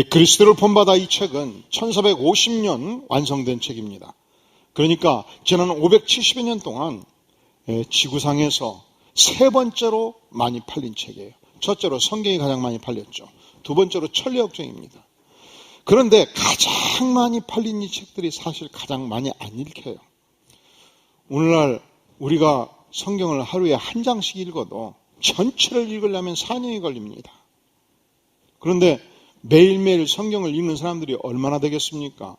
그리스도를 본받아 이 책은 1450년 완성된 책입니다. 그러니까 지난 570여 년 동안 지구상에서 세 번째로 많이 팔린 책이에요. 첫째로 성경이 가장 많이 팔렸죠. 두 번째로 천리역정입니다. 그런데 가장 많이 팔린 이 책들이 사실 가장 많이 안 읽혀요. 오늘날 우리가 성경을 하루에 한 장씩 읽어도 전체를 읽으려면 4년이 걸립니다. 그런데 매일매일 성경을 읽는 사람들이 얼마나 되겠습니까?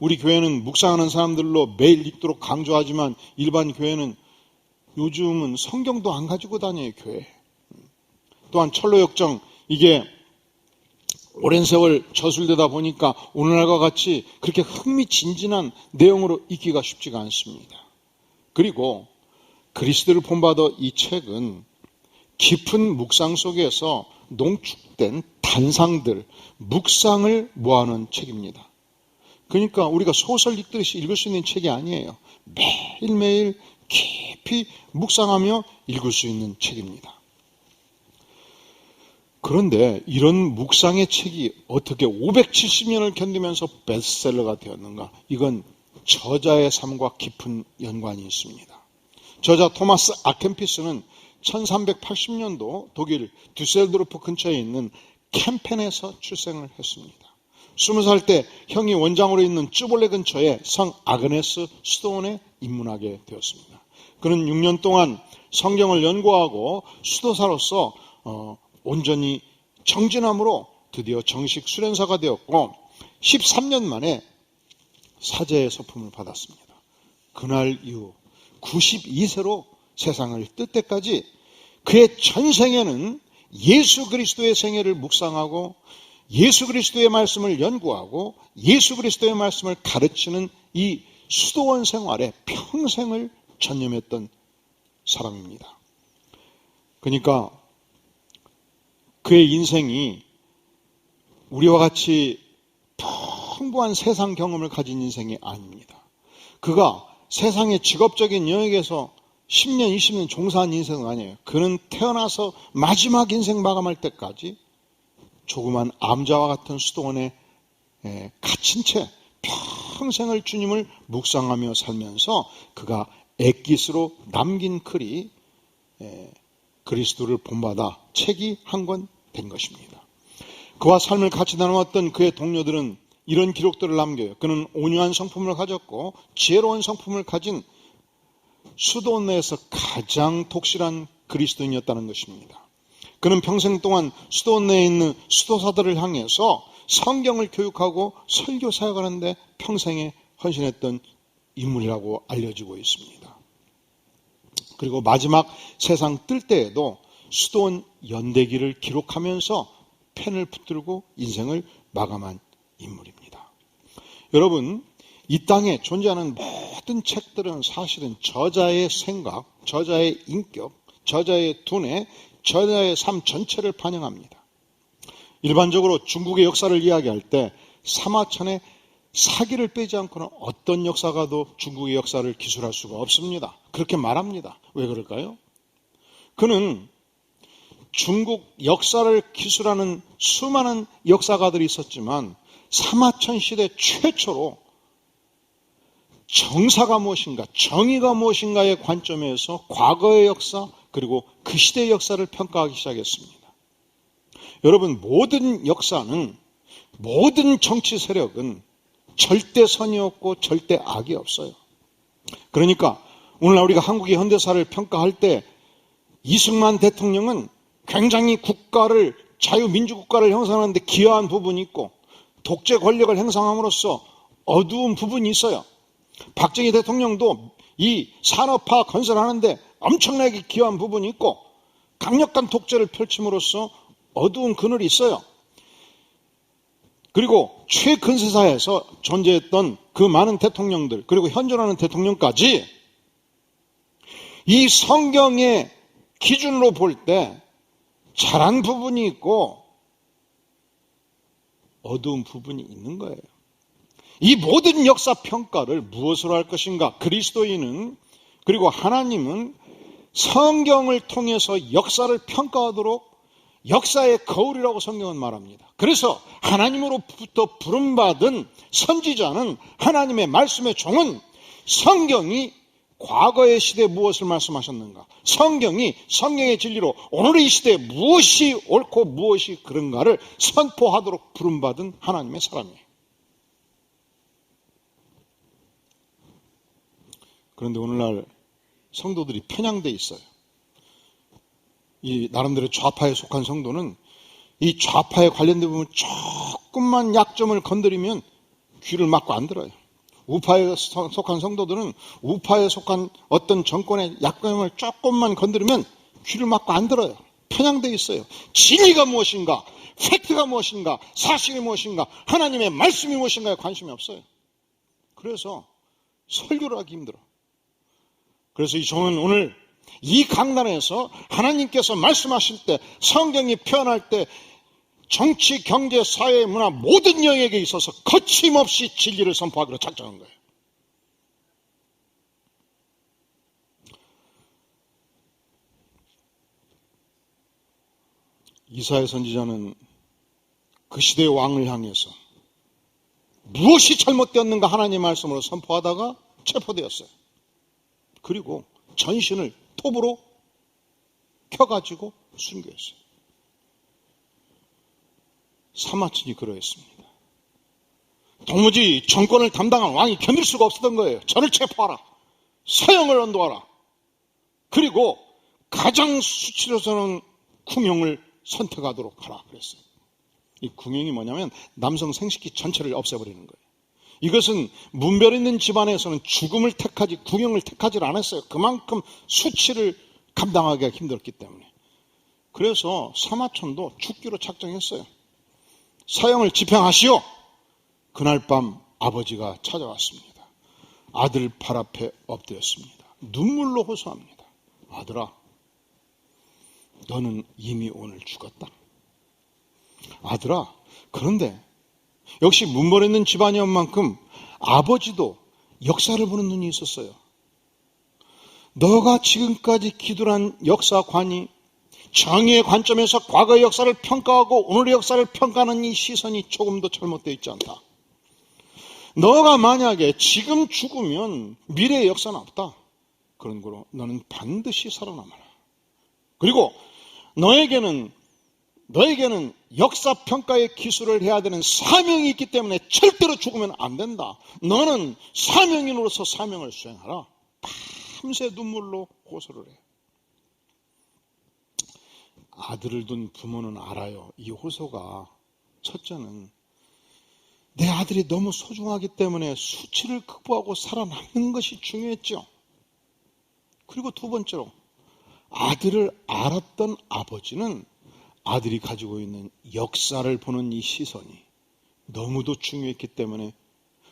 우리 교회는 묵상하는 사람들로 매일 읽도록 강조하지만 일반 교회는 요즘은 성경도 안 가지고 다녀요, 교회. 또한 철로역정, 이게 오랜 세월 저술되다 보니까 오늘날과 같이 그렇게 흥미진진한 내용으로 읽기가 쉽지가 않습니다. 그리고 그리스도를 본받아 이 책은 깊은 묵상 속에서 농축된 단상들, 묵상을 모아놓은 책입니다. 그러니까 우리가 소설 읽듯이 읽을 수 있는 책이 아니에요. 매일매일 깊이 묵상하며 읽을 수 있는 책입니다. 그런데 이런 묵상의 책이 어떻게 570년을 견디면서 베스트셀러가 되었는가? 이건 저자의 삶과 깊은 연관이 있습니다. 저자 토마스 아켄피스는 1380년도 독일 düsseldorf 근처에 있는 캠펜에서 출생을 했습니다. 20살 때 형이 원장으로 있는 쯔볼레 근처에 성 아그네스 수도원에 입문하게 되었습니다. 그는 6년 동안 성경을 연구하고 수도사로서 온전히 정진함으로 드디어 정식 수련사가 되었고 13년 만에 사제의 서품을 받았습니다. 그날 이후 92세로 세상을 뜰 때까지 그의 전생에는 예수 그리스도의 생애를 묵상하고 예수 그리스도의 말씀을 연구하고 예수 그리스도의 말씀을 가르치는 이 수도원 생활에 평생을 전념했던 사람입니다. 그러니까 그의 인생이 우리와 같이 풍부한 세상 경험을 가진 인생이 아닙니다. 그가 세상의 직업적인 영역에서 10년, 20년 종사한 인생은 아니에요. 그는 태어나서 마지막 인생 마감할 때까지 조그만 암자와 같은 수도원에 갇힌 채 평생을 주님을 묵상하며 살면서 그가 엑기스로 남긴 글이 그리스도를 본받아 책이 한 권 된 것입니다. 그와 삶을 같이 나누었던 그의 동료들은 이런 기록들을 남겨요. 그는 온유한 성품을 가졌고 지혜로운 성품을 가진 수도원 내에서 가장 독실한 그리스도인이었다는 것입니다. 그는 평생 동안 수도원 내에 있는 수도사들을 향해서 성경을 교육하고 설교 사역하는데 평생에 헌신했던 인물이라고 알려지고 있습니다. 그리고 마지막 세상 뜰 때에도 수도원 연대기를 기록하면서 펜을 붙들고 인생을 마감한 인물입니다. 여러분, 이 땅에 존재하는 모든 책들은 사실은 저자의 생각, 저자의 인격, 저자의 두뇌, 저자의 삶 전체를 반영합니다. 일반적으로 중국의 역사를 이야기할 때 사마천의 사기를 빼지 않고는 어떤 역사가도 중국의 역사를 기술할 수가 없습니다. 그렇게 말합니다. 왜 그럴까요? 그는 중국 역사를 기술하는 수많은 역사가들이 있었지만 사마천 시대 최초로 정사가 무엇인가, 정의가 무엇인가의 관점에서 과거의 역사 그리고 그 시대의 역사를 평가하기 시작했습니다. 여러분, 모든 역사는, 모든 정치 세력은 절대 선이 없고 절대 악이 없어요. 그러니까 오늘날 우리가 한국의 현대사를 평가할 때 이승만 대통령은 굉장히 국가를, 자유민주국가를 형성하는데 기여한 부분이 있고 독재 권력을 행사함으로써 어두운 부분이 있어요. 박정희 대통령도 이 산업화 건설하는데 엄청나게 기여한 부분이 있고 강력한 독재를 펼침으로써 어두운 그늘이 있어요. 그리고 최근세사에서 존재했던 그 많은 대통령들, 그리고 현존하는 대통령까지 이 성경의 기준으로 볼 때 잘한 부분이 있고 어두운 부분이 있는 거예요. 이 모든 역사 평가를 무엇으로 할 것인가? 그리스도인은, 그리고 하나님은 성경을 통해서 역사를 평가하도록 역사의 거울이라고 성경은 말합니다. 그래서 하나님으로부터 부름받은 선지자는, 하나님의 말씀의 종은 성경이 과거의 시대에 무엇을 말씀하셨는가, 성경의 진리로 오늘의 시대에 무엇이 옳고 무엇이 그른가를 선포하도록 부름받은 하나님의 사람이에요. 그런데 오늘날 성도들이 편향돼 있어요. 이 나름대로 좌파에 속한 성도는 이 좌파에 관련된 부분 조금만 약점을 건드리면 귀를 막고 안 들어요. 우파에 속한 성도들은 우파에 속한 어떤 정권의 약점을 조금만 건드리면 귀를 막고 안 들어요. 편향돼 있어요. 진리가 무엇인가, 팩트가 무엇인가, 사실이 무엇인가, 하나님의 말씀이 무엇인가에 관심이 없어요. 그래서 설교를 하기 힘들어. 그래서 이 종은 오늘 이 강단에서 하나님께서 말씀하실 때, 성경이 표현할 때 정치, 경제, 사회, 문화 모든 영역에 있어서 거침없이 진리를 선포하기로 작정한 거예요. 이사야 선지자는 그 시대의 왕을 향해서 무엇이 잘못되었는가 하나님의 말씀으로 선포하다가 체포되었어요. 그리고 전신을 톱으로 켜가지고 순교했어요. 사마천이 그러했습니다. 도무지 정권을 담당한 왕이 견딜 수가 없었던 거예요. 저를 체포하라, 사형을 언도하라, 그리고 가장 수치로서는 궁형을 선택하도록 하라 그랬어요. 이 궁형이 뭐냐면 남성 생식기 전체를 없애버리는 거예요. 이것은 문별 있는 집안에서는 죽음을 택하지 궁형을 택하지 않았어요. 그만큼 수치를 감당하기가 힘들었기 때문에. 그래서 사마천도 죽기로 작정했어요. 사형을 집행하시오. 그날 밤 아버지가 찾아왔습니다. 아들 발 앞에 엎드렸습니다. 눈물로 호소합니다. 아들아, 너는 이미 오늘 죽었다. 아들아, 그런데 역시 문벌 있는 집안이었 만큼 아버지도 역사를 보는 눈이 있었어요. 너가 지금까지 기도한 역사관이 정의의 관점에서 과거의 역사를 평가하고 오늘의 역사를 평가하는 이 시선이 조금도 잘못되어 있지 않다. 너가 만약에 지금 죽으면 미래의 역사는 없다. 그런 거로 너는 반드시 살아남아라. 그리고 너에게는 역사평가의 기술을 해야 되는 사명이 있기 때문에 절대로 죽으면 안 된다. 너는 사명인으로서 사명을 수행하라. 밤새 눈물로 호소를 해요. 아들을 둔 부모는 알아요. 이 호소가, 첫째는 내 아들이 너무 소중하기 때문에 수치를 극복하고 살아남는 것이 중요했죠. 그리고 두 번째로, 아들을 알았던 아버지는 아들이 가지고 있는 역사를 보는 이 시선이 너무도 중요했기 때문에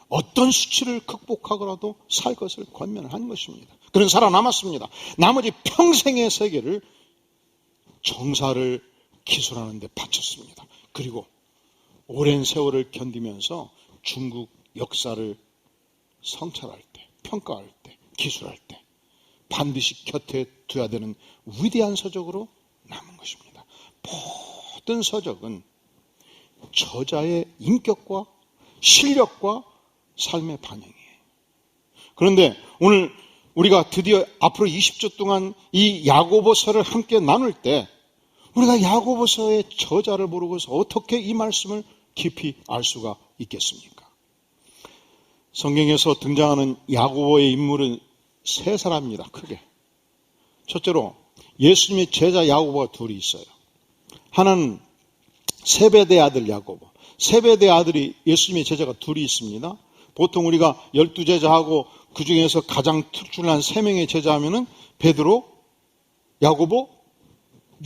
어떤 수치를 극복하고라도 살 것을 권면한 것입니다. 그는 살아남았습니다. 나머지 평생의 세계를 정사를 기술하는 데 바쳤습니다. 그리고 오랜 세월을 견디면서 중국 역사를 성찰할 때, 평가할 때, 기술할 때 반드시 곁에 둬야 되는 위대한 서적으로 남은 것입니다. 모든 서적은 저자의 인격과 실력과 삶의 반영이에요. 그런데 오늘 우리가 드디어 앞으로 20주 동안 이 야고보서를 함께 나눌 때 우리가 야고보서의 저자를 모르고서 어떻게 이 말씀을 깊이 알 수가 있겠습니까? 성경에서 등장하는 야고보의 인물은 세 사람입니다. 크게. 첫째로 예수님의 제자 야고보가 둘이 있어요. 하나는 세베대 아들 야고보. 세베대 아들이 예수님의 제자가 둘이 있습니다. 보통 우리가 12제자하고 그 중에서 가장 특출난 3명의 제자하면은 베드로, 야고보,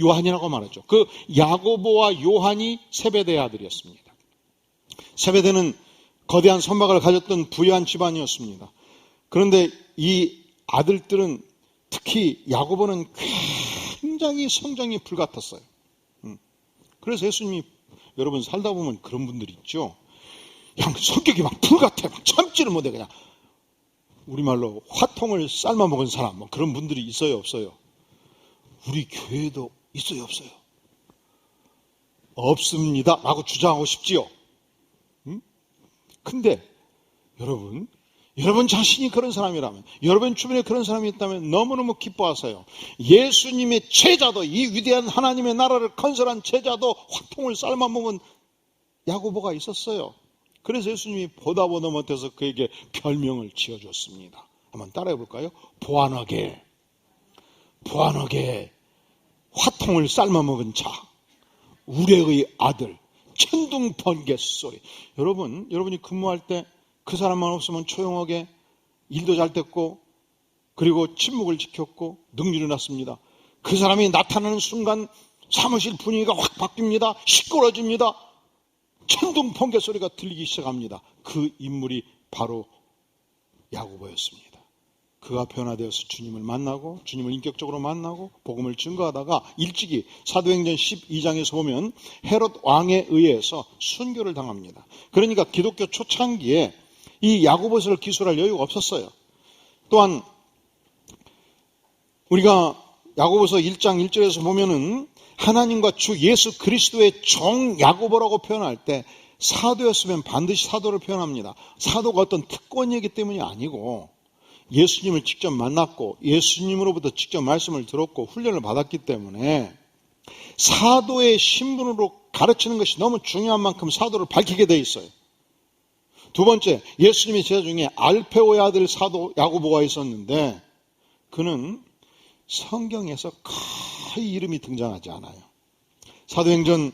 요한이라고 말하죠. 그 야고보와 요한이 세베대의 아들이었습니다. 세베대는 거대한 선박을 가졌던 부유한 집안이었습니다. 그런데 이 아들들은, 특히 야고보는 굉장히 성정이 불같았어요. 그래서 예수님이, 여러분 살다 보면 그런 분들이 있죠. 그냥 성격이 막 불같아, 막 참지를 못해. 그냥 우리말로 화통을 삶아 먹은 사람, 뭐 그런 분들이 있어요, 없어요? 우리 교회도 있어요, 없어요? 없습니다 라고 주장하고 싶지요. 근데 여러분 자신이 그런 사람이라면, 여러분 주변에 그런 사람이 있다면 너무너무 기뻐하세요. 예수님의 제자도, 이 위대한 하나님의 나라를 건설한 제자도 화통을 삶아먹은 야고보가 있었어요. 그래서 예수님이 보다 못해서 그에게 별명을 지어줬습니다. 한번 따라해 볼까요? 보안하게 화통을 삶아먹은 자, 우레의 아들, 천둥 번개 소리. 여러분이 근무할 때 그 사람만 없으면 조용하게 일도 잘 됐고, 그리고 침묵을 지켰고 능률이 났습니다. 그 사람이 나타나는 순간 사무실 분위기가 확 바뀝니다. 시끄러집니다. 천둥 번개 소리가 들리기 시작합니다. 그 인물이 바로 야고보였습니다. 그가 변화되어서 주님을 만나고, 주님을 인격적으로 만나고 복음을 증거하다가 일찍이 사도행전 12장에서 보면 헤롯 왕에 의해서 순교를 당합니다. 그러니까 기독교 초창기에 이 야고보서를 기술할 여유가 없었어요. 또한 우리가 야고보서 1장 1절에서 보면은 하나님과 주 예수 그리스도의 종 야고보라고 표현할 때 사도였으면 반드시 사도를 표현합니다. 사도가 어떤 특권이기 때문이 아니고 예수님을 직접 만났고 예수님으로부터 직접 말씀을 들었고 훈련을 받았기 때문에 사도의 신분으로 가르치는 것이 너무 중요한 만큼 사도를 밝히게 돼 있어요. 두 번째, 예수님의 제자 중에 알페오의 아들 사도 야고보가 있었는데 그는 성경에서 거의 이름이 등장하지 않아요. 사도행전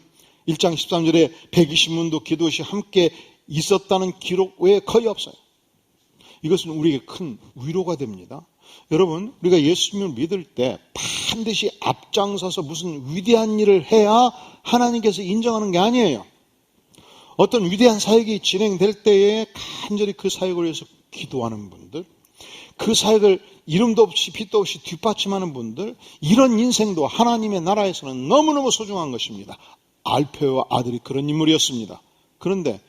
1장 13절에 120문도 기도시 함께 있었다는 기록 외에 거의 없어요. 이것은 우리에게 큰 위로가 됩니다. 여러분, 우리가 예수님을 믿을 때 반드시 앞장서서 무슨 위대한 일을 해야 하나님께서 인정하는 게 아니에요. 어떤 위대한 사역이 진행될 때에 간절히 그 사역을 위해서 기도하는 분들, 그 사역을 이름도 없이 빛도 없이 뒷받침하는 분들, 이런 인생도 하나님의 나라에서는 너무너무 소중한 것입니다. 알페오와 아들이 그런 인물이었습니다. 그런데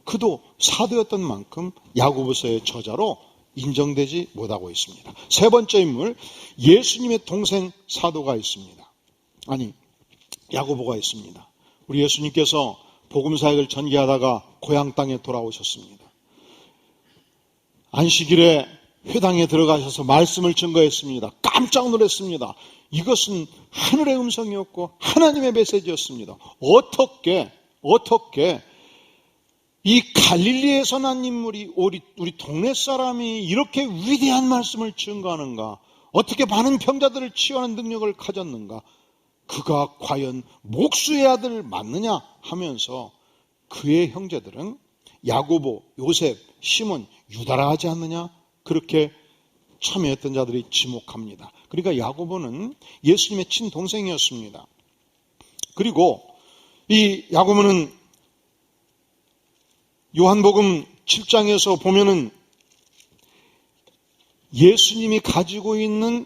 그도 사도였던 만큼 야고보서의 저자로 인정되지 못하고 있습니다. 세 번째 인물, 예수님의 동생 사도가 있습니다. 야고보가 있습니다. 우리 예수님께서 복음 사역을 전개하다가 고향 땅에 돌아오셨습니다. 안식일에 회당에 들어가셔서 말씀을 증거했습니다. 깜짝 놀랐습니다. 이것은 하늘의 음성이었고 하나님의 메시지였습니다. 어떻게 이 갈릴리에서 난 인물이 우리 동네 사람이 이렇게 위대한 말씀을 증거하는가? 어떻게 많은 병자들을 치유하는 능력을 가졌는가? 그가 과연 목수의 아들 맞느냐 하면서 그의 형제들은 야고보, 요셉, 시몬, 유다라 하지 않느냐? 그렇게 참여했던 자들이 지목합니다. 그러니까 야고보는 예수님의 친동생이었습니다. 그리고 이 야고보는 요한복음 7장에서 보면은 예수님이 가지고 있는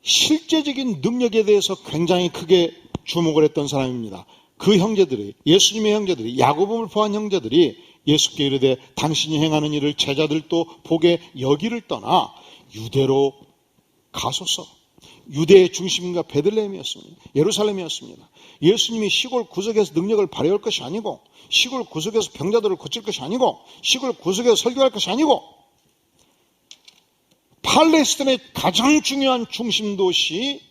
실제적인 능력에 대해서 굉장히 크게 주목을 했던 사람입니다. 그 형제들이, 예수님의 형제들이, 야고보를 포함한 형제들이 예수께 이르되 당신이 행하는 일을 제자들도 보게 여기를 떠나 유대로 가소서. 유대의 중심과 베들레헴이었습니다. 예루살렘이었습니다. 예수님이 시골 구석에서 능력을 발휘할 것이 아니고, 시골 구석에서 병자들을 고칠 것이 아니고, 시골 구석에서 설교할 것이 아니고, 팔레스틴의 가장 중요한 중심 도시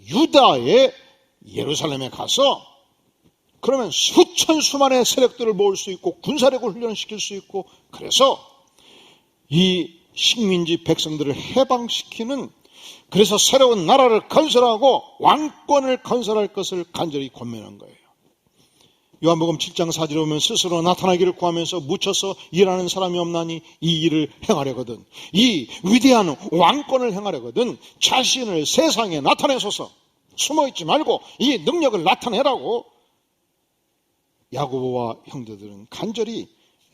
유다의 예루살렘에 가서 그러면 수만의 세력들을 모을 수 있고 군사력을 훈련시킬 수 있고, 그래서 이 식민지 백성들을 해방시키는, 그래서 새로운 나라를 건설하고 왕권을 건설할 것을 간절히 권면한 거예요. 요한복음 7장 4절에 보면 스스로 나타나기를 구하면서 묻혀서 일하는 사람이 없나니 이 일을 행하려거든, 이 위대한 왕권을 행하려거든 자신을 세상에 나타내소서. 숨어있지 말고 이 능력을 나타내라고 야고보와 형제들은 간절히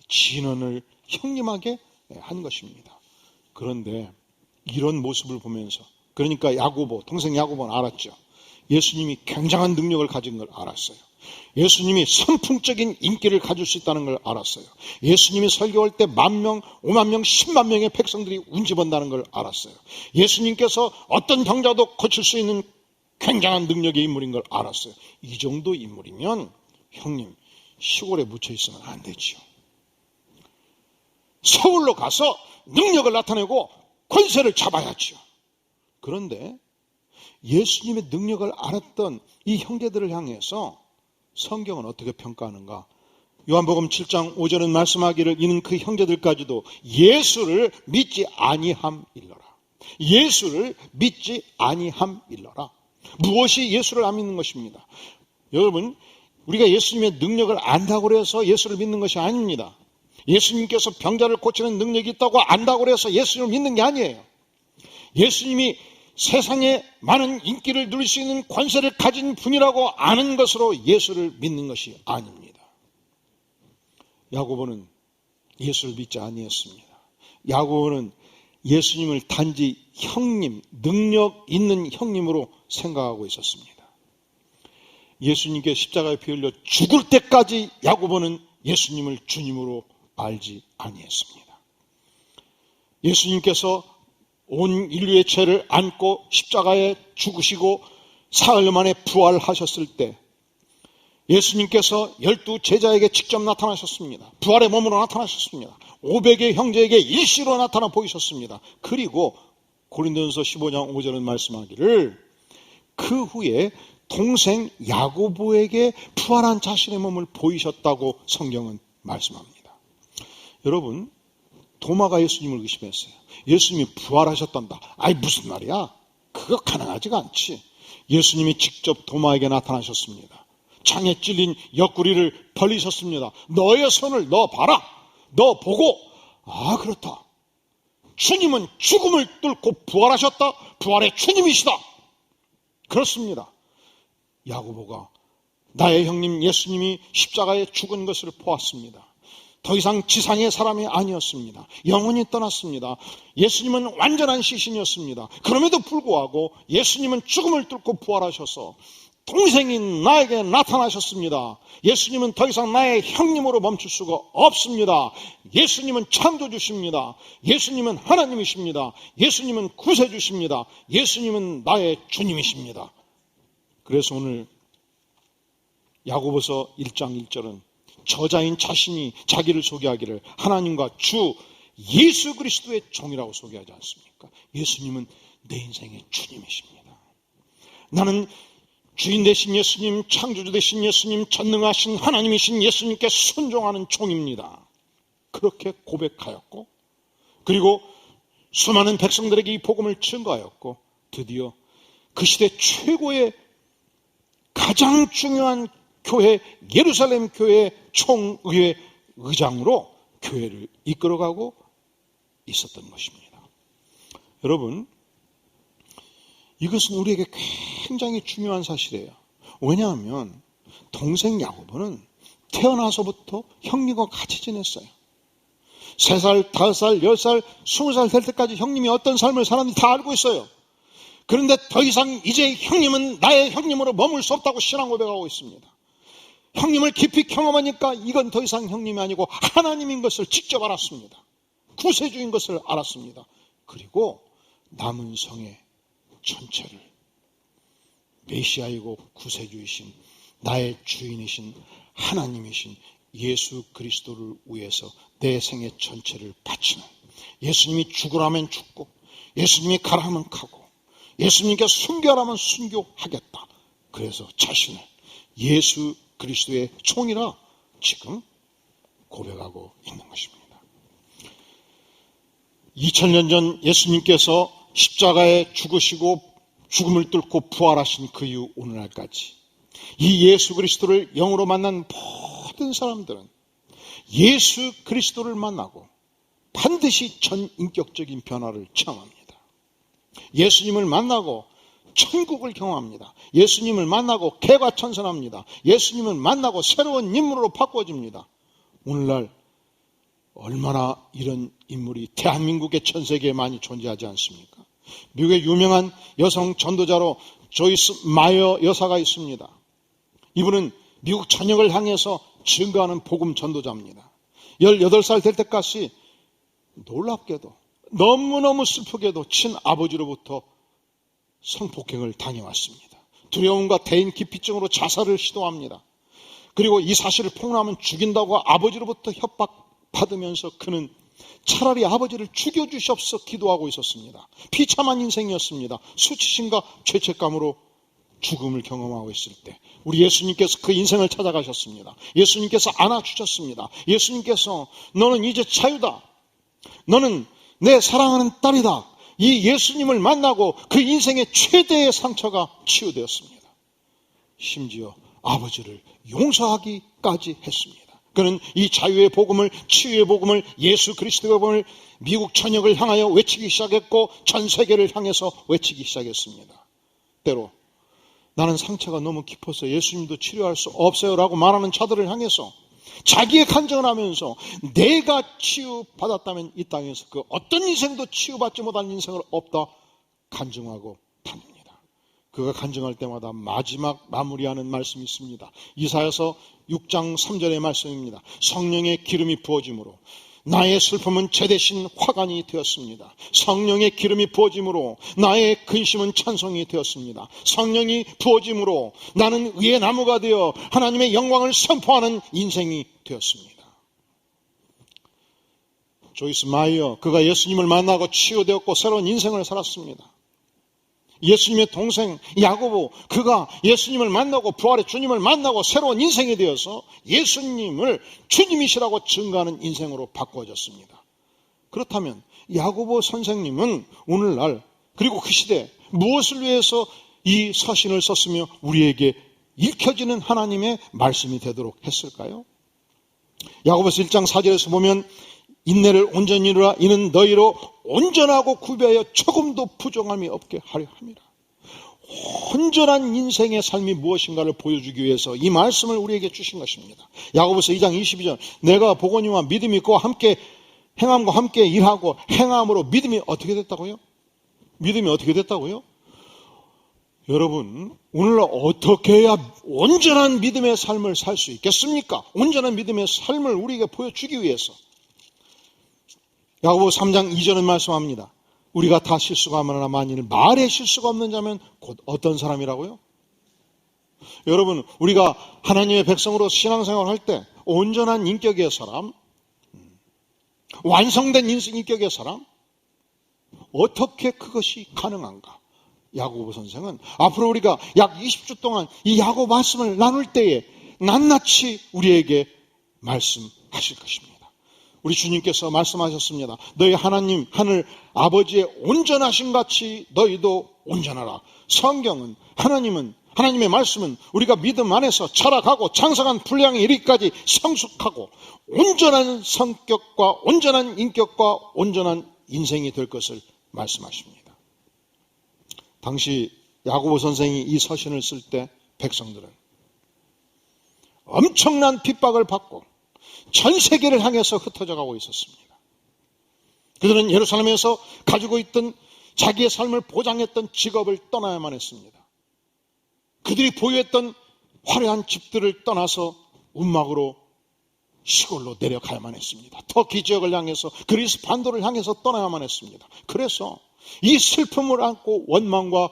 진언을 형님하게 한 것입니다. 그런데 이런 모습을 보면서, 그러니까 야고보, 동생 야고보는 알았죠. 예수님이 굉장한 능력을 가진 걸 알았어요. 예수님이 선풍적인 인기를 가질 수 있다는 걸 알았어요. 예수님이 설교할 때 10,000명, 50,000명, 100,000명의 백성들이 운집한다는 걸 알았어요. 예수님께서 어떤 병자도 고칠 수 있는 굉장한 능력의 인물인 걸 알았어요. 이 정도 인물이면 형님, 시골에 묻혀 있으면 안 되지요. 서울로 가서 능력을 나타내고 권세를 잡아야지요. 그런데 예수님의 능력을 알았던 이 형제들을 향해서 성경은 어떻게 평가하는가? 요한복음 7장 5절은 말씀하기를 이는 그 형제들까지도 예수를 믿지 아니함일러라. 예수를 믿지 아니함일러라. 무엇이 예수를 안 믿는 것입니다. 여러분, 우리가 예수님의 능력을 안다고 해서 예수를 믿는 것이 아닙니다. 예수님께서 병자를 고치는 능력이 있다고 안다고 해서 예수님을 믿는 게 아니에요. 예수님이 세상에 많은 인기를 누릴 수 있는 권세를 가진 분이라고 아는 것으로 예수를 믿는 것이 아닙니다. 야고보는 예수를 믿지 아니했습니다. 야고보는 예수님을 단지 형님, 능력 있는 형님으로 생각하고 있었습니다. 예수님께 십자가에 피 흘려 죽을 때까지 야고보는 예수님을 주님으로 알지 아니했습니다. 예수님께서 온 인류의 죄를 안고 십자가에 죽으시고 사흘 만에 부활하셨을 때 예수님께서 12 제자에게 직접 나타나셨습니다. 부활의 몸으로 나타나셨습니다. 500의 형제에게 일시로 나타나 보이셨습니다. 그리고 고린도전서 15장 5절은 말씀하기를 그 후에 동생 야고보에게 부활한 자신의 몸을 보이셨다고 성경은 말씀합니다. 여러분, 도마가 예수님을 의심했어요. 예수님이 부활하셨단다. 아이 무슨 말이야? 그거 가능하지가 않지. 예수님이 직접 도마에게 나타나셨습니다. 창에 찔린 옆구리를 벌리셨습니다. 너의 손을 너 봐라. 너 보고 아 그렇다. 주님은 죽음을 뚫고 부활하셨다. 부활의 주님이시다. 그렇습니다. 야고보가 나의 형님 예수님이 십자가에 죽은 것을 보았습니다. 더 이상 지상의 사람이 아니었습니다. 영원히 떠났습니다. 예수님은 완전한 시신이었습니다. 그럼에도 불구하고 예수님은 죽음을 뚫고 부활하셔서 동생인 나에게 나타나셨습니다. 예수님은 더 이상 나의 형님으로 멈출 수가 없습니다. 예수님은 창조주십니다. 예수님은 하나님이십니다. 예수님은 구세주십니다. 예수님은 나의 주님이십니다. 그래서 오늘 야고보서 1장 1절은 저자인 자신이 자기를 소개하기를 하나님과 주 예수 그리스도의 종이라고 소개하지 않습니까? 예수님은 내 인생의 주님이십니다. 나는 주인 되신 예수님, 창조주 되신 예수님, 전능하신 하나님이신 예수님께 순종하는 종입니다. 그렇게 고백하였고 그리고 수많은 백성들에게 이 복음을 증거하였고 드디어 그 시대 최고의 가장 중요한 교회, 예루살렘 교회 총의회 의장으로 교회를 이끌어가고 있었던 것입니다. 여러분, 이것은 우리에게 굉장히 중요한 사실이에요. 왜냐하면 동생 야고보는 태어나서부터 형님과 같이 지냈어요. 3살, 5살, 10살, 20살 될 때까지 형님이 어떤 삶을 살았는지 다 알고 있어요. 그런데 더 이상 이제 형님은 나의 형님으로 머물 수 없다고 신앙 고백하고 있습니다. 형님을 깊이 경험하니까 이건 더 이상 형님이 아니고 하나님인 것을 직접 알았습니다. 구세주인 것을 알았습니다. 그리고 남은 성의 전체를 메시아이고 구세주이신 나의 주인이신 하나님이신 예수 그리스도를 위해서 내 생의 전체를 바치는, 예수님이 죽으라면 죽고 예수님이 가라면 가고 예수님께 순교하라면 순교하겠다. 그래서 자신을 예수 그리스도의 총이라 지금 고백하고 있는 것입니다. 2000년 전 예수님께서 십자가에 죽으시고 죽음을 뚫고 부활하신 그 이후 오늘날까지 이 예수 그리스도를 영으로 만난 모든 사람들은 예수 그리스도를 만나고 반드시 전인격적인 변화를 체험합니다. 예수님을 만나고 천국을 경험합니다. 예수님을 만나고 개과천선합니다. 예수님을 만나고 새로운 인물로 바꿔집니다. 오늘날 얼마나 이런 인물이 대한민국의 전 세계에 많이 존재하지 않습니까? 미국의 유명한 여성 전도자로 조이스 마이어 여사가 있습니다. 이분은 미국 전역을 향해서 증거하는 복음 전도자입니다. 18살 될 때까지 놀랍게도 너무너무 슬프게도 친아버지로부터 성폭행을 당해왔습니다. 두려움과 대인기피증으로 자살을 시도합니다. 그리고 이 사실을 폭로하면 죽인다고 아버지로부터 협박받으면서 그는 차라리 아버지를 죽여주시옵소서 기도하고 있었습니다. 비참한 인생이었습니다. 수치심과 죄책감으로 죽음을 경험하고 있을 때 우리 예수님께서 그 인생을 찾아가셨습니다. 예수님께서 안아주셨습니다. 예수님께서 너는 이제 자유다. 너는 내 사랑하는 딸이다. 이 예수님을 만나고 그 인생의 최대의 상처가 치유되었습니다. 심지어 아버지를 용서하기까지 했습니다. 그는 이 자유의 복음을, 치유의 복음을, 예수 그리스도의 복음을 미국 전역을 향하여 외치기 시작했고 전 세계를 향해서 외치기 시작했습니다. 때로 나는 상처가 너무 깊어서 예수님도 치료할 수 없어요 라고 말하는 자들을 향해서 자기의 간증을 하면서 내가 치유받았다면 이 땅에서 그 어떤 인생도 치유받지 못한 인생을 없다 간증하고 다닙니다. 그가 간증할 때마다 마지막 마무리하는 말씀이 있습니다. 이사야서 6장 3절의 말씀입니다. 성령의 기름이 부어짐으로 나의 슬픔은 제 대신 화관이 되었습니다. 성령의 기름이 부어짐으로 나의 근심은 찬송이 되었습니다. 성령이 부어짐으로 나는 의의 나무가 되어 하나님의 영광을 선포하는 인생이 되었습니다. 조이스 마이어, 그가 예수님을 만나고 치유되었고 새로운 인생을 살았습니다. 예수님의 동생 야고보, 그가 예수님을 만나고 부활의 주님을 만나고 새로운 인생이 되어서 예수님을 주님이시라고 증거하는 인생으로 바꿔졌습니다. 그렇다면 야고보 선생님은 오늘날 그리고 그 시대 무엇을 위해서 이 서신을 썼으며 우리에게 읽혀지는 하나님의 말씀이 되도록 했을까요? 야고보서 1장 4절에서 보면 인내를 온전히 이루라. 이는 너희로 온전하고 구비하여 조금도 부정함이 없게 하려 함이라. 온전한 인생의 삶이 무엇인가를 보여주기 위해서 이 말씀을 우리에게 주신 것입니다. 야고보서 2장 22절 내가 보거니와 믿음이 그와 함께 행함과 함께 일하고 행함으로 믿음이 어떻게 됐다고요? 믿음이 어떻게 됐다고요? 여러분, 오늘날 어떻게 해야 온전한 믿음의 삶을 살 수 있겠습니까? 온전한 믿음의 삶을 우리에게 보여주기 위해서 야고보 3장 2절은 말씀합니다. 우리가 다 실수가 많으나 만일 말에 실수가 없는 자면 곧 어떤 사람이라고요? 여러분, 우리가 하나님의 백성으로 신앙생활을 할 때 온전한 인격의 사람, 완성된 인격의 사람, 어떻게 그것이 가능한가? 야고보 선생은 앞으로 우리가 약 20주 동안 이 야고보 말씀을 나눌 때에 낱낱이 우리에게 말씀하실 것입니다. 우리 주님께서 말씀하셨습니다. 너희 하나님 하늘 아버지의 온전하신 같이 너희도 온전하라. 성경은 하나님의 말씀은 우리가 믿음 안에서 자라가고 장성한 분량에 이르기까지 성숙하고 온전한 성격과 온전한 인격과 온전한 인생이 될 것을 말씀하십니다. 당시 야고보 선생이 이 서신을 쓸 때 백성들은 엄청난 핍박을 받고 전 세계를 향해서 흩어져 가고 있었습니다. 그들은 예루살렘에서 가지고 있던 자기의 삶을 보장했던 직업을 떠나야만 했습니다. 그들이 보유했던 화려한 집들을 떠나서 움막으로 시골로 내려가야만 했습니다. 터키 지역을 향해서 그리스 반도를 향해서 떠나야만 했습니다. 그래서 이 슬픔을 안고 원망과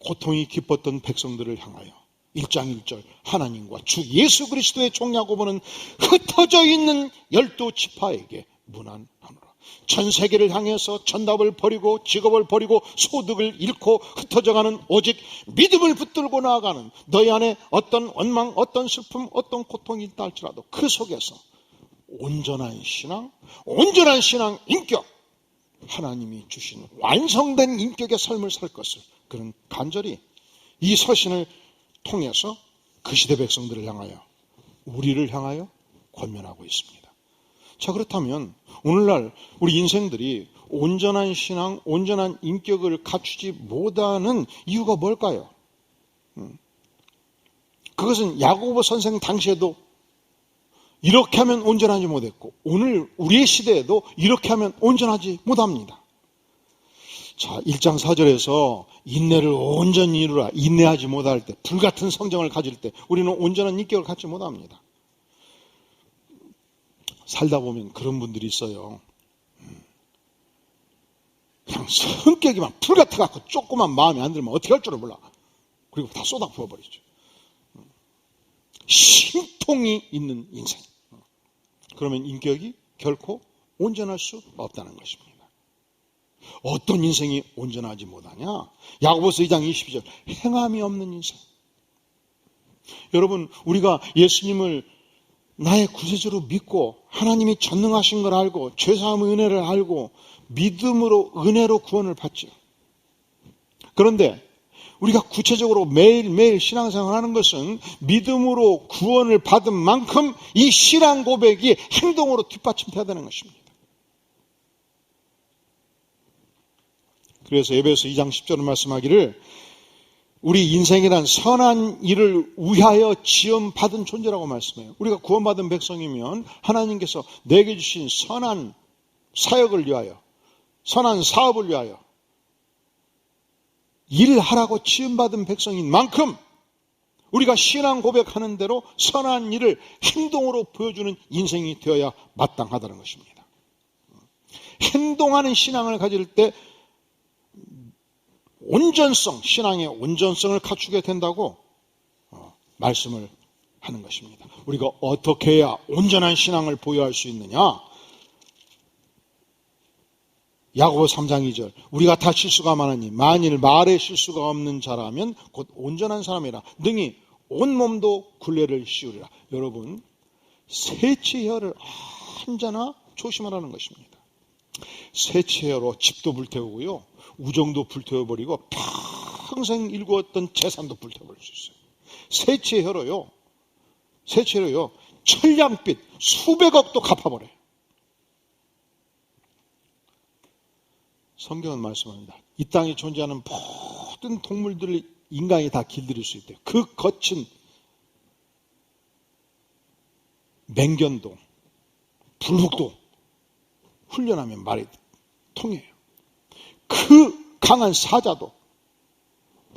고통이 깊었던 백성들을 향하여 1장 1절 하나님과 주 예수 그리스도의 종 야고보는 흩어져 있는 12지파에게 문안하노라. 전 세계를 향해서 전답을 버리고 직업을 버리고 소득을 잃고 흩어져가는 오직 믿음을 붙들고 나아가는 너희 안에 어떤 원망, 어떤 슬픔, 어떤 고통이 있다 할지라도 그 속에서 온전한 신앙 인격, 하나님이 주신 완성된 인격의 삶을 살 것을 그는 간절히 이 서신을 통해서 그 시대 백성들을 향하여 우리를 향하여 권면하고 있습니다. 자, 그렇다면 오늘날 우리 인생들이 온전한 신앙, 온전한 인격을 갖추지 못하는 이유가 뭘까요? 그것은 야고보 선생 당시에도 이렇게 하면 온전하지 못했고 오늘 우리의 시대에도 이렇게 하면 온전하지 못합니다. 자, 1장 4절에서 인내를 온전히 이루라. 인내하지 못할 때, 불같은 성정을 가질 때 우리는 온전한 인격을 갖지 못합니다. 살다 보면 그런 분들이 있어요. 그냥 성격이 막 불같아갖고 조그만 마음에 안 들면 어떻게 할 줄을 몰라. 그리고 다 쏟아 부어버리죠. 신통이 있는 인생. 그러면 인격이 결코 온전할 수 없다는 것입니다. 어떤 인생이 온전하지 못하냐? 야고보서 2장 22절, 행함이 없는 인생. 여러분, 우리가 예수님을 나의 구세주로 믿고 하나님이 전능하신 걸 알고 죄사함의 은혜를 알고 믿음으로 은혜로 구원을 받죠. 그런데 우리가 구체적으로 매일매일 신앙생활을 하는 것은 믿음으로 구원을 받은 만큼 이 신앙 고백이 행동으로 뒷받침돼야 되는 것입니다. 그래서 에베소 2장 10절은 말씀하기를 우리 인생이란 선한 일을 위하여 지음받은 존재라고 말씀해요. 우리가 구원받은 백성이면 하나님께서 내게 주신 선한 사역을 위하여, 선한 사업을 위하여 일하라고 지음받은 백성인 만큼 우리가 신앙 고백하는 대로 선한 일을 행동으로 보여주는 인생이 되어야 마땅하다는 것입니다. 행동하는 신앙을 가질 때 온전성, 신앙의 온전성을 갖추게 된다고 말씀을 하는 것입니다. 우리가 어떻게 해야 온전한 신앙을 보유할 수 있느냐? 야고보 3장 2절, 우리가 다 실수가 많으니 만일 말에 실수가 없는 자라면 곧 온전한 사람이라 능히 온몸도 굴레를 씌우리라. 여러분, 세치혈을 언제나 조심하라는 것입니다. 세치혈로 집도 불태우고요, 우정도 불태워버리고 평생 일구었던 재산도 불태워버릴 수 있어요. 세치혈로요, 천냥빚 수백억도 갚아버려요. 성경은 말씀합니다. 이 땅에 존재하는 모든 동물들을 인간이 다 길들일 수 있대요. 그 거친 맹견도, 불국도 훈련하면 말이 통해요. 그 강한 사자도,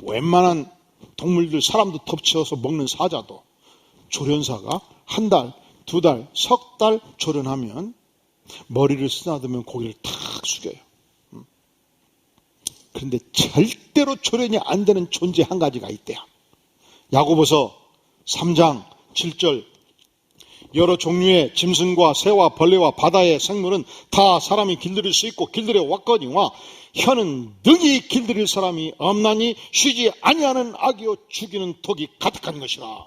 웬만한 동물들, 사람도 덮쳐서 먹는 사자도 조련사가 한 달, 두 달, 석 달 조련하면 머리를 쓰다듬으면 고개를 탁 숙여요. 그런데 절대로 조련이 안 되는 존재 한 가지가 있대요. 야고보서 3장 7절, 여러 종류의 짐승과 새와 벌레와 바다의 생물은 다 사람이 길들일 수 있고 길들여 왔거니와 혀는 능히 길들일 사람이 없나니 쉬지 아니하는 악이요 죽이는 독이 가득한 것이라.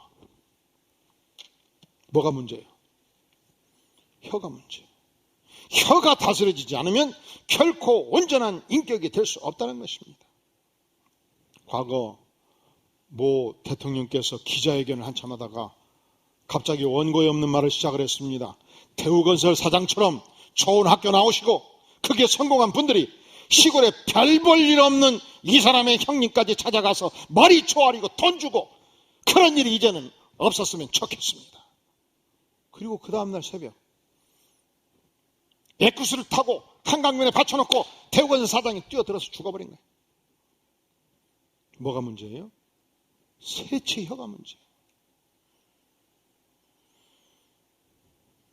뭐가 문제예요? 혀가 문제예요. 혀가 다스려지지 않으면 결코 온전한 인격이 될 수 없다는 것입니다. 과거 모 대통령께서 기자회견을 한참 하다가 갑자기 원고에 없는 말을 시작을 했습니다. 대우건설 사장처럼 좋은 학교 나오시고 크게 성공한 분들이 시골에 별 볼 일 없는 이 사람의 형님까지 찾아가서 머리 조아리고 돈 주고 그런 일이 이제는 없었으면 좋겠습니다. 그리고 그 다음날 새벽 에쿠스를 타고 한강변에 받쳐놓고 대우건설 사장이 뛰어들어서 죽어버린 거예요. 뭐가 문제예요? 세치혀가 문제예요.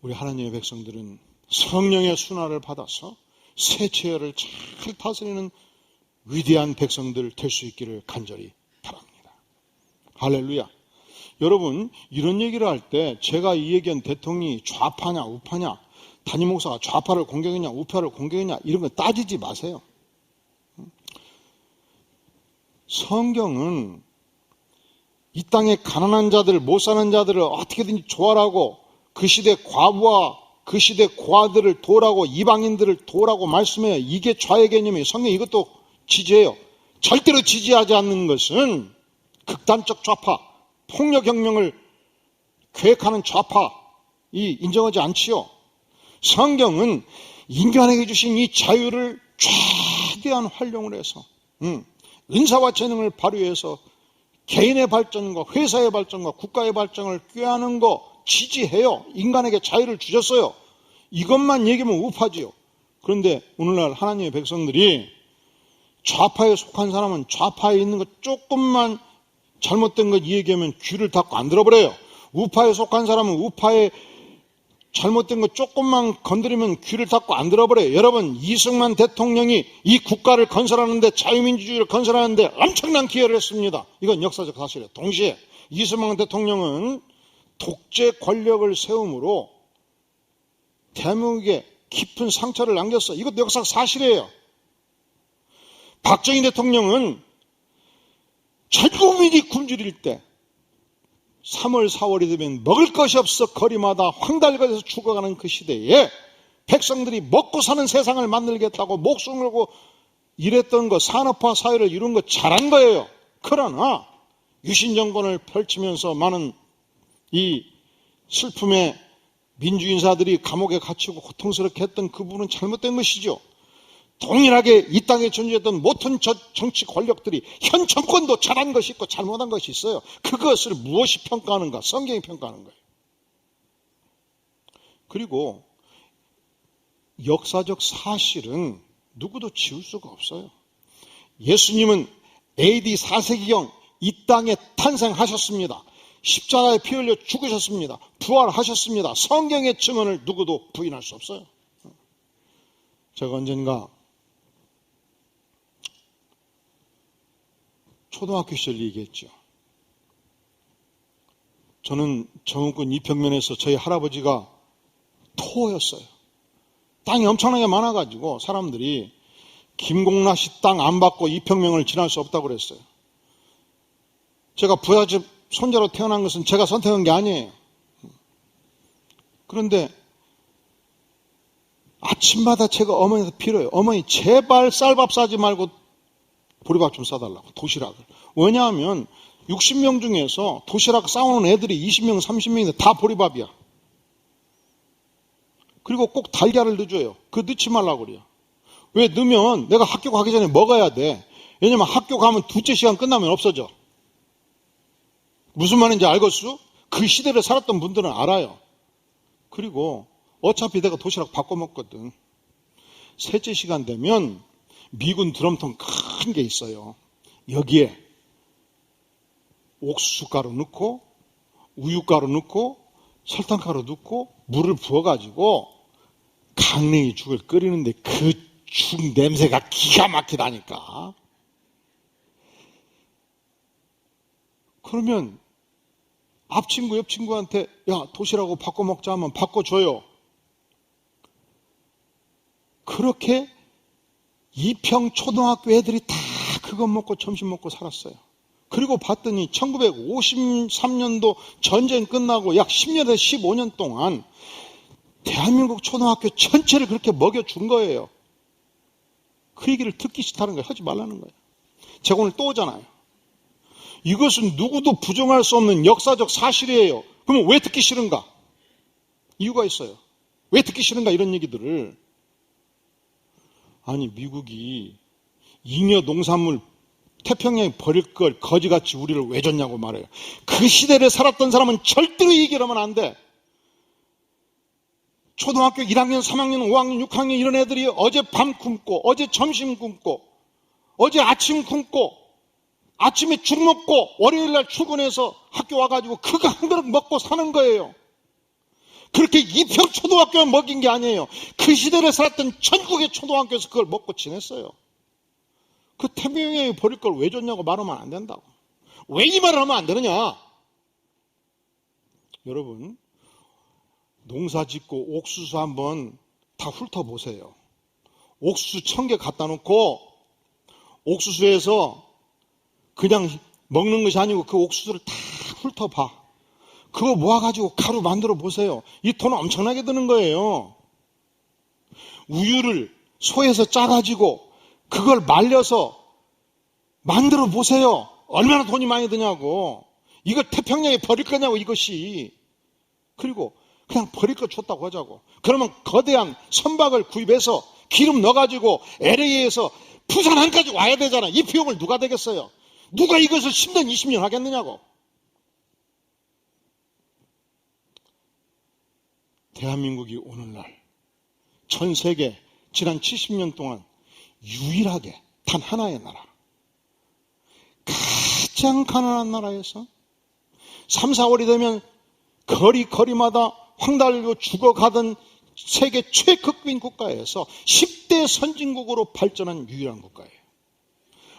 우리 하나님의 백성들은 성령의 순환을 받아서 세치혀를 잘 다스리는 위대한 백성들 될 수 있기를 간절히 바랍니다. 할렐루야. 여러분, 이런 얘기를 할 때 제가 이 얘기한 대통령이 좌파냐 우파냐, 담임 목사가 좌파를 공격했냐 우파를 공격했냐 이런 거 따지지 마세요. 성경은 이 땅의 가난한 자들, 못 사는 자들을 어떻게든지 조아라고, 그 시대 과부와 그 시대 고아들을 도우라고, 이방인들을 도우라고 말씀해요. 이게 좌의 개념이에요. 성경 이것도 지지해요. 절대로 지지하지 않는 것은 극단적 좌파, 폭력혁명을 계획하는 좌파 인정하지 않지요. 성경은 인간에게 주신 이 자유를 최대한 활용을 해서 은사와 재능을 발휘해서 개인의 발전과 회사의 발전과 국가의 발전을 꾀하는 거 지지해요. 인간에게 자유를 주셨어요. 이것만 얘기하면 우파지요. 그런데 오늘날 하나님의 백성들이 좌파에 속한 사람은 좌파에 있는 것 조금만 잘못된 것 얘기하면 귀를 닫고 안 들어버려요. 우파에 속한 사람은 우파에 잘못된 것 조금만 건드리면 귀를 닫고 안 들어버려요. 여러분, 이승만 대통령이 이 국가를 건설하는데, 자유민주주의를 건설하는데 엄청난 기여를 했습니다. 이건 역사적 사실이에요. 동시에 이승만 대통령은 독재 권력을 세움으로 대한민국에 깊은 상처를 남겼어. 이것도 역사적 사실이에요. 박정희 대통령은 전 국민이 굶주릴 때 3월, 4월이 되면 먹을 것이 없어 거리마다 황달거려서 죽어가는 그 시대에 백성들이 먹고 사는 세상을 만들겠다고 목숨을 걸고 일했던 거, 산업화 사회를 이룬 거 잘한 거예요. 그러나 유신정권을 펼치면서 많은 이 슬픔의 민주인사들이 감옥에 갇히고 고통스럽게 했던 그 부분은 잘못된 것이죠. 동일하게 이 땅에 존재했던 모든 정치 권력들이 현 정권도 잘한 것이 있고 잘못한 것이 있어요. 그것을 무엇이 평가하는가? 성경이 평가하는 거예요. 그리고 역사적 사실은 누구도 지울 수가 없어요. 예수님은 AD 4세기경 이 땅에 탄생하셨습니다. 십자가에 피 흘려 죽으셨습니다. 부활하셨습니다. 성경의 증언을 누구도 부인할 수 없어요. 제가 언젠가 초등학교 시절 얘기했죠. 저는 정읍군 이평면에서 저희 할아버지가 토호였어요. 땅이 엄청나게 많아가지고 사람들이 김공라 씨 땅 안 받고 이평면을 지날 수 없다고 그랬어요. 제가 부잣집 손자로 태어난 것은 제가 선택한 게 아니에요. 그런데 아침마다 제가 어머니한테 빌어요. 어머니 제발 쌀밥 싸지 말고 보리밥 좀 싸달라고, 도시락을. 왜냐하면 60명 중에서 도시락 싸우는 애들이 20명, 30명인데 다 보리밥이야. 그리고 꼭 달걀을 넣어줘요. 그거 넣지 말라고 그래요. 왜 넣으면 내가 학교 가기 전에 먹어야 돼. 왜냐면 학교 가면 둘째 시간 끝나면 없어져. 무슨 말인지 알겠수? 그 시대를 살았던 분들은 알아요. 그리고 어차피 내가 도시락 바꿔 먹거든. 셋째 시간 되면 미군 드럼통 큰 게 있어요. 여기에 옥수수가루 넣고 우유가루 넣고 설탕가루 넣고 물을 부어가지고 강냉이 죽을 끓이는데 그 죽 냄새가 기가 막히다니까. 그러면 앞친구 옆친구한테 야 도시락하고 바꿔 먹자 하면 바꿔줘요. 그렇게 이평 초등학교 애들이 다 그거 먹고 점심 먹고 살았어요. 그리고 봤더니 1953년도 전쟁 끝나고 약 10년에서 15년 동안 대한민국 초등학교 전체를 그렇게 먹여준 거예요. 그 얘기를 듣기 싫다는 거예요. 하지 말라는 거예요. 제가 오늘 또 오잖아요. 이것은 누구도 부정할 수 없는 역사적 사실이에요. 그러면 왜 듣기 싫은가? 이유가 있어요. 왜 듣기 싫은가 이런 얘기들을. 아니 미국이 잉여 농산물 태평양에 버릴 걸 거지같이 우리를 왜 줬냐고 말해요. 그 시대를 살았던 사람은 절대로 이 얘기를 하면 안 돼. 초등학교 1학년, 3학년, 5학년, 6학년 이런 애들이 어제 밤 굶고 어제 점심 굶고 어제 아침 굶고 아침에 죽 먹고 월요일날 출근해서 학교 와가지고 그거 한 그릇 먹고 사는 거예요. 그렇게 이평 초등학교만 먹인 게 아니에요. 그 시대를 살았던 전국의 초등학교에서 그걸 먹고 지냈어요. 그 태평양에 버릴 걸 왜 줬냐고 말하면 안 된다고. 왜 이 말을 하면 안 되느냐? 여러분 농사 짓고 옥수수 한번 다 훑어보세요. 옥수수 1000개 갖다 놓고 옥수수에서 그냥 먹는 것이 아니고 그 옥수수를 다 훑어봐. 그거 모아가지고 가루 만들어 보세요. 이 돈 엄청나게 드는 거예요. 우유를 소에서 짜가지고 그걸 말려서 만들어 보세요. 얼마나 돈이 많이 드냐고. 이걸 태평양에 버릴 거냐고 이것이. 그리고 그냥 버릴 거 줬다고 하자고. 그러면 거대한 선박을 구입해서 기름 넣어가지고 LA에서 부산항까지 와야 되잖아. 이 비용을 누가 되겠어요? 누가 이것을 10년, 20년 하겠느냐고. 대한민국이 오늘날 전 세계 지난 70년 동안 유일하게 단 하나의 나라, 가장 가난한 나라에서 3, 4월이 되면 거리마다 황달로 죽어가던 세계 최극빈 국가에서 10대 선진국으로 발전한 유일한 국가예요.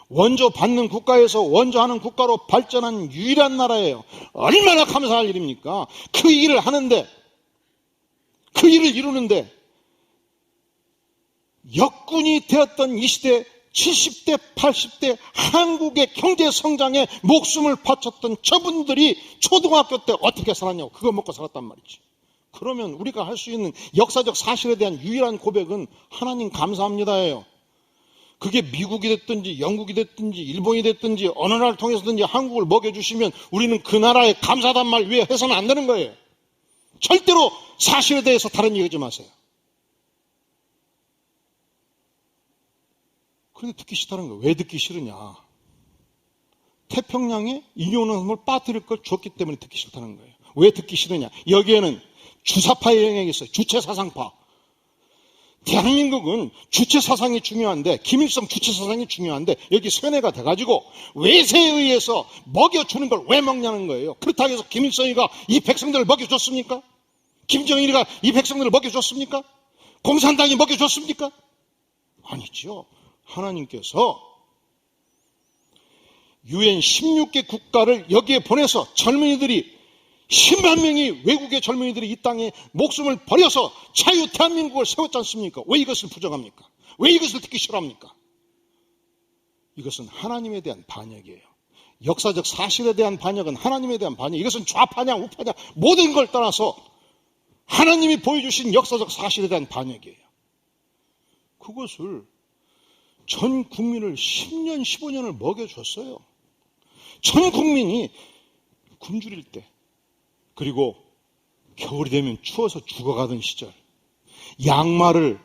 원조 받는 국가에서 원조하는 국가로 발전한 유일한 나라예요. 얼마나 감사할 일입니까? 그 일을 하는데, 그 일을 이루는데 역군이 되었던 이 시대 70대, 80대 한국의 경제 성장에 목숨을 바쳤던 저분들이 초등학교 때 어떻게 살았냐고, 그거 먹고 살았단 말이지. 그러면 우리가 할 수 있는 역사적 사실에 대한 유일한 고백은 하나님 감사합니다예요. 그게 미국이 됐든지 영국이 됐든지 일본이 됐든지 어느 나라를 통해서든지 한국을 먹여주시면 우리는 그 나라에 감사하단 말 위에 해서는 안 되는 거예요. 절대로 사실에 대해서 다른 얘기 하지 마세요. 그런데 듣기 싫다는 거예요. 왜 듣기 싫으냐? 태평양에 인용론을 빠뜨릴 걸 줬기 때문에 듣기 싫다는 거예요. 왜 듣기 싫으냐? 여기에는 주사파의 영향이 있어요. 주체사상파. 대한민국은 주체사상이 중요한데, 김일성 주체사상이 중요한데 여기 세뇌가 돼가지고 외세에 의해서 먹여주는 걸 왜 먹냐는 거예요. 그렇다고 해서 김일성이가 이 백성들을 먹여줬습니까? 김정일이가 이 백성들을 먹여줬습니까? 공산당이 먹여줬습니까? 아니죠. 하나님께서 UN 16개 국가를 여기에 보내서 젊은이들이 10만 명이 외국의 젊은이들이 이 땅에 목숨을 버려서 자유 대한민국을 세웠지 않습니까? 왜 이것을 부정합니까? 왜 이것을 듣기 싫어합니까? 이것은 하나님에 대한 반역이에요. 역사적 사실에 대한 반역은 하나님에 대한 반역. 이것은 좌파냐 우파냐 모든 걸 떠나서 하나님이 보여주신 역사적 사실에 대한 반역이에요. 그것을 전 국민을 10년, 15년을 먹여줬어요. 전 국민이 굶주릴 때, 그리고 겨울이 되면 추워서 죽어가던 시절, 양말을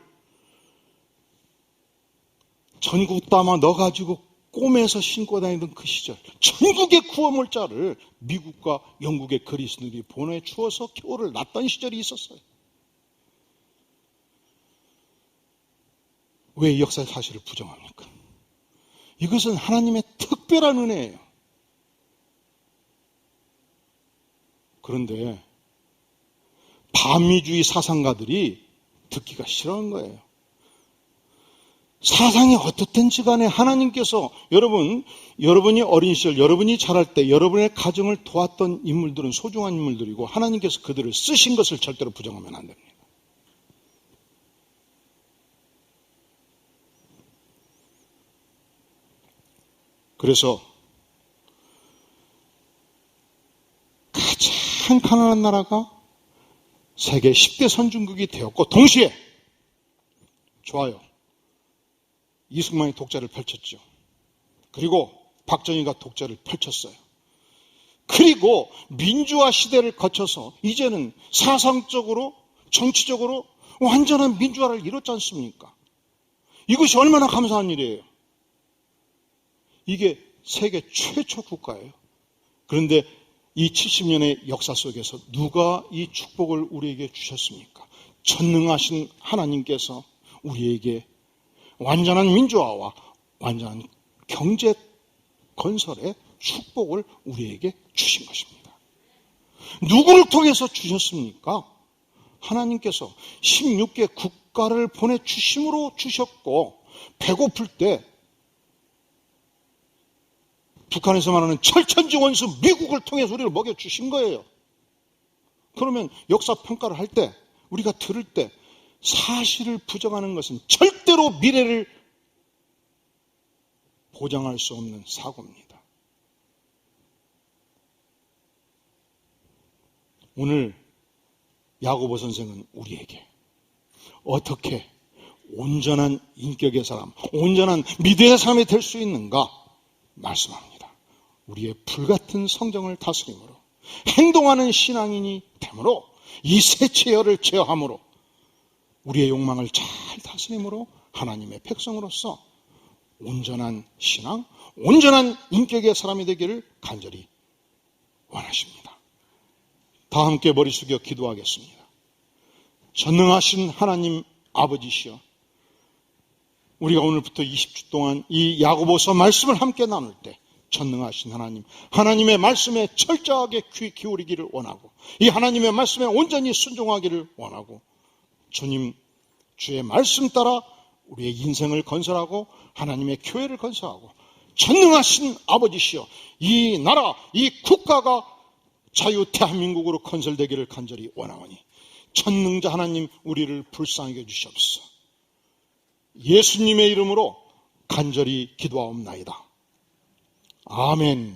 전국 담아 넣어가지고 꼬매서 신고 다니던 그 시절, 전국의 구호물자를 미국과 영국의 그리스도인들이 보내주어서 겨울을 났던 시절이 있었어요. 왜 역사의 사실을 부정합니까? 이것은 하나님의 특별한 은혜예요. 그런데 반미주의 사상가들이 듣기가 싫어한 거예요. 사상이 어떻든지 간에 하나님께서 여러분이 어린 시절, 여러분이 자랄 때 여러분의 가정을 도왔던 인물들은 소중한 인물들이고 하나님께서 그들을 쓰신 것을 절대로 부정하면 안 됩니다. 그래서 가장 가난한 나라가 세계 10대 선진국이 되었고 동시에 좋아요. 이승만이 독재를 펼쳤죠. 그리고 박정희가 독재를 펼쳤어요. 그리고 민주화 시대를 거쳐서 이제는 사상적으로 정치적으로 완전한 민주화를 이뤘지 않습니까? 이것이 얼마나 감사한 일이에요. 이게 세계 최초 국가예요. 그런데 이 70년의 역사 속에서 누가 이 축복을 우리에게 주셨습니까? 전능하신 하나님께서 우리에게 완전한 민주화와 완전한 경제 건설의 축복을 우리에게 주신 것입니다. 누구를 통해서 주셨습니까? 하나님께서 16개 국가를 보내주심으로 주셨고, 배고플 때 북한에서 말하는 철천지 원수 미국을 통해서 우리를 먹여주신 거예요. 그러면 역사 평가를 할 때, 우리가 들을 때 사실을 부정하는 것은 절대로 미래를 보장할 수 없는 사고입니다. 오늘 야고보 선생은 우리에게 어떻게 온전한 인격의 사람, 온전한 믿음의 사람이 될 수 있는가 말씀합니다. 우리의 불같은 성정을 다스림으로 행동하는 신앙인이 되므로 이 세체열을 제어함으로 우리의 욕망을 잘 다스림으로 하나님의 백성으로서 온전한 신앙, 온전한 인격의 사람이 되기를 간절히 원하십니다. 다 함께 머리 숙여 기도하겠습니다. 전능하신 하나님 아버지시여, 우리가 오늘부터 20주 동안 이 야고보서 말씀을 함께 나눌 때 전능하신 하나님, 하나님의 말씀에 철저하게 귀 기울이기를 원하고 이 하나님의 말씀에 온전히 순종하기를 원하고 주님, 주의 말씀 따라 우리의 인생을 건설하고 하나님의 교회를 건설하고 전능하신 아버지시여, 이 나라, 이 국가가 자유 대한민국으로 건설되기를 간절히 원하오니 전능자 하나님, 우리를 불쌍히 여주시옵소서. 예수님의 이름으로 간절히 기도하옵나이다. 아멘.